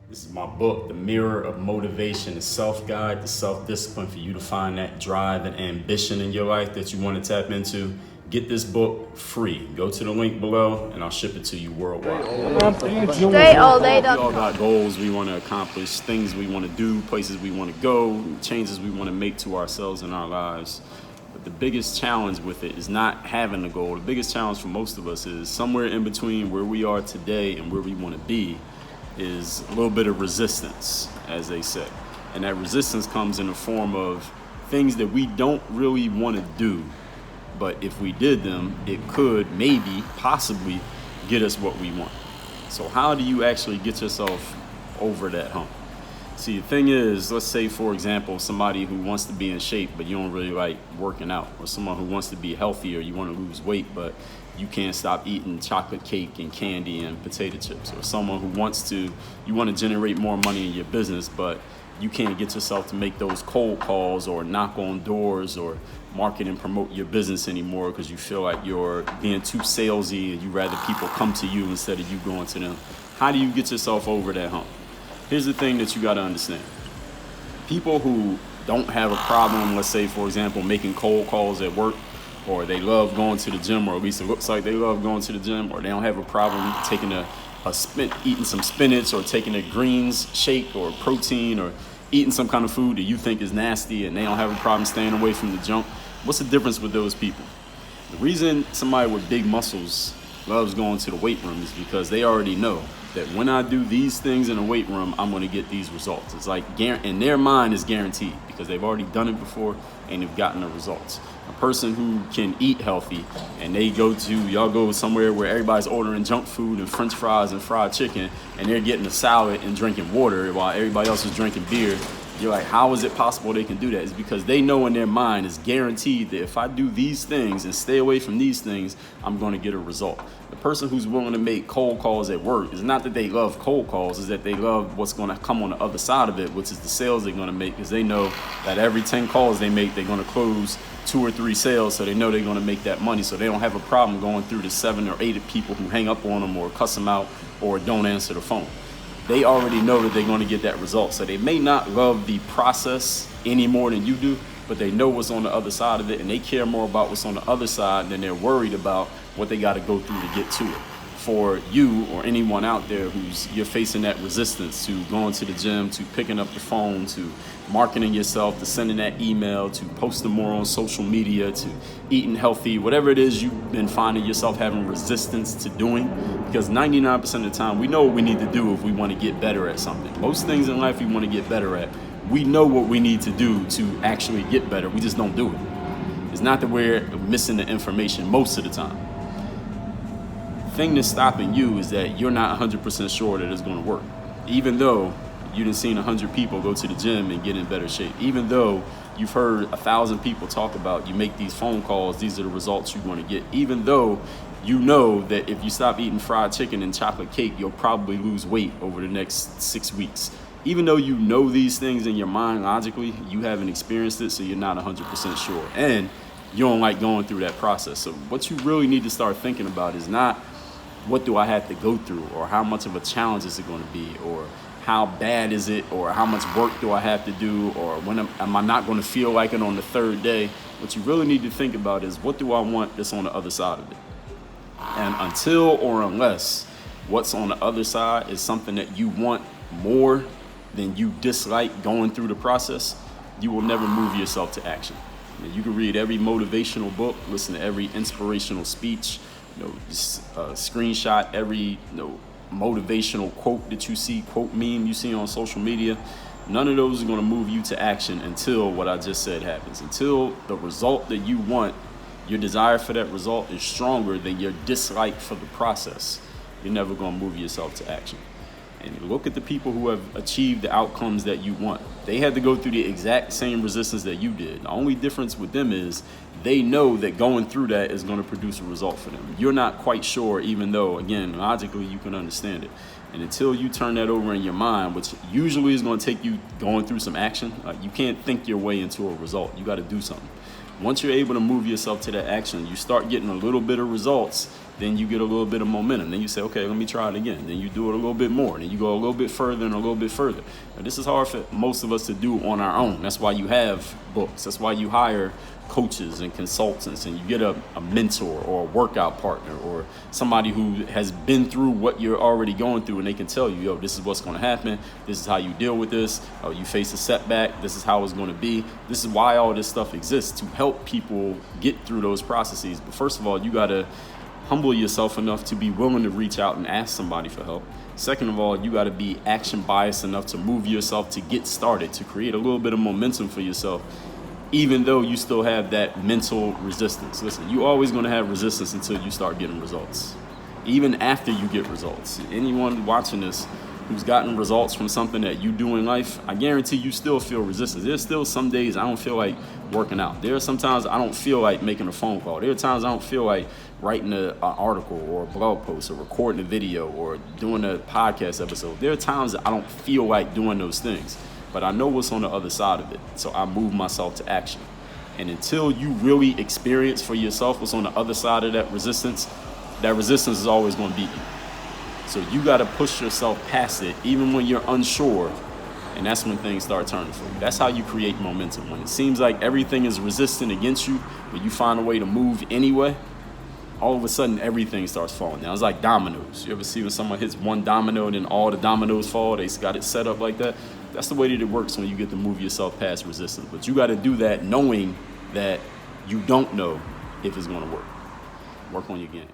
This is my book, The Mirror of Motivation, the self-guide, the self-discipline for you to find that drive and ambition in your life that you want to tap into. Get this book free. Go to the link below and I'll ship it to you worldwide. Dre all day. We all got goals we want to accomplish, things we want to do, places we want to go, changes we want to make to ourselves and our lives. But the biggest challenge with it is not having a goal. The biggest challenge for most of us is somewhere in between where we are today and where we want to be is a little bit of resistance, as they say. And that resistance comes in the form of things that we don't really want to do. But if we did them, it could maybe, possibly get us what we want. So how do you actually get yourself over that hump? See, the thing is, let's say, for example, somebody who wants to be in shape, but you don't really like working out, or someone who wants to be healthy or you want to lose weight, but you can't stop eating chocolate cake and candy and potato chips, or someone who you want to generate more money in your business, but you can't get yourself to make those cold calls or knock on doors or market and promote your business anymore because you feel like you're being too salesy and you rather people come to you instead of you going to them. How do you get yourself over that hump? Here's the thing that you got to understand. People who don't have a problem, let's say, for example, making cold calls at work, or they love going to the gym, or at least it looks like they love going to the gym, or they don't have a problem taking eating some spinach or taking a greens shake or protein or eating some kind of food that you think is nasty and they don't have a problem staying away from the junk. What's the difference with those people? The reason somebody with big muscles loves going to the weight room is because they already know that when I do these things in the weight room, I'm going to get these results. It's like in their mind is guaranteed because they've already done it before and they've gotten the results. A person who can eat healthy and y'all go somewhere where everybody's ordering junk food and french fries and fried chicken and they're getting a salad and drinking water while everybody else is drinking beer. You're like, how is it possible they can do that? It's because they know in their mind is guaranteed that if I do these things and stay away from these things, I'm going to get a result. The person who's willing to make cold calls at work is not that they love cold calls, is that they love what's going to come on the other side of it, which is the sales they're going to make, because they know that every 10 calls they make, they're going to close 2 or 3 sales, so they know they're going to make that money. So they don't have a problem going through the 7 or 8 people who hang up on them or cuss them out or don't answer the phone. They already know that they're going to get that result. So they may not love the process any more than you do, but they know what's on the other side of it, and they care more about what's on the other side than they're worried about what they got to go through to get to it. For you or anyone out there you're facing that resistance to going to the gym, to picking up the phone, to marketing yourself, to sending that email, to posting more on social media, to eating healthy, whatever it is you've been finding yourself having resistance to doing, because 99% of the time we know what we need to do if we want to get better at something. Most things in life we want to get better at, we know what we need to do to actually get better. We just don't do it. It's not that we're missing the information most of the time. The thing that's stopping you is that you're not 100% sure that it's going to work. Even though you done seen 100 people go to the gym and get in better shape. Even though you've heard 1,000 people talk about you make these phone calls, these are the results you want to get. Even though you know that if you stop eating fried chicken and chocolate cake, you'll probably lose weight over the next 6 weeks. Even though you know these things in your mind logically, you haven't experienced it, so you're not 100% sure. And you don't like going through that process. So what you really need to start thinking about is not what do I have to go through, or how much of a challenge is it going to be, or how bad is it, or how much work do I have to do, or when am I not going to feel like it on the 3rd day. What you really need to think about is what do I want that's on the other side of it. And until or unless what's on the other side is something that you want more than you dislike going through the process, you will never move yourself to action. You can read every motivational book, listen to every inspirational speech, screenshot every motivational quote that you see, quote meme you see on social media. None of those are going to move you to action until what I just said happens. Until the result that you want, your desire for that result is stronger than your dislike for the process, you're never going to move yourself to action. And look at the people who have achieved the outcomes that you want. They had to go through the exact same resistance that you did. The only difference with them is they know that going through that is going to produce a result for them. You're not quite sure, even though, again, logically you can understand it. And until you turn that over in your mind, which usually is going to take you going through some action, you can't think your way into a result. You got to do something. Once you're able to move yourself to that action, you start getting a little bit of results, then you get a little bit of momentum. Then you say, okay, let me try it again. Then you do it a little bit more. Then you go a little bit further and a little bit further. Now, this is hard for most of us to do on our own. That's why you have books. That's why you hire coaches and consultants, and you get a mentor or a workout partner or somebody who has been through what you're already going through, and they can tell you, yo, this is what's going to happen. This is how you deal with this. Oh, you face a setback. This is how it's going to be. This is why all this stuff exists, to help people get through those processes. But first of all, you got to humble yourself enough to be willing to reach out and ask somebody for help. Second of all, you got to be action biased enough to move yourself to get started, to create a little bit of momentum for yourself, even though you still have that mental resistance. Listen, you're always going to have resistance until you start getting results. Even after you get results, anyone watching this who's gotten results from something that you do in life, I guarantee you still feel resistance. There's still some days I don't feel like working out. There are some times I don't feel like making a phone call. There are times I don't feel like writing an article or a blog post or recording a video or doing a podcast episode. There are times that I don't feel like doing those things, but I know what's on the other side of it, so I move myself to action. And until you really experience for yourself what's on the other side of that resistance is always going to beat you. So you got to push yourself past it, even when you're unsure, and that's when things start turning for you. That's how you create momentum. When it seems like everything is resistant against you, but you find a way to move anyway, all of a sudden everything starts falling down. It's like dominoes. You ever see when someone hits one domino and then all the dominoes fall? They got it set up like that. That's the way that it works when you get to move yourself past resistance. But you got to do that knowing that you don't know if it's going to work. Work on your game.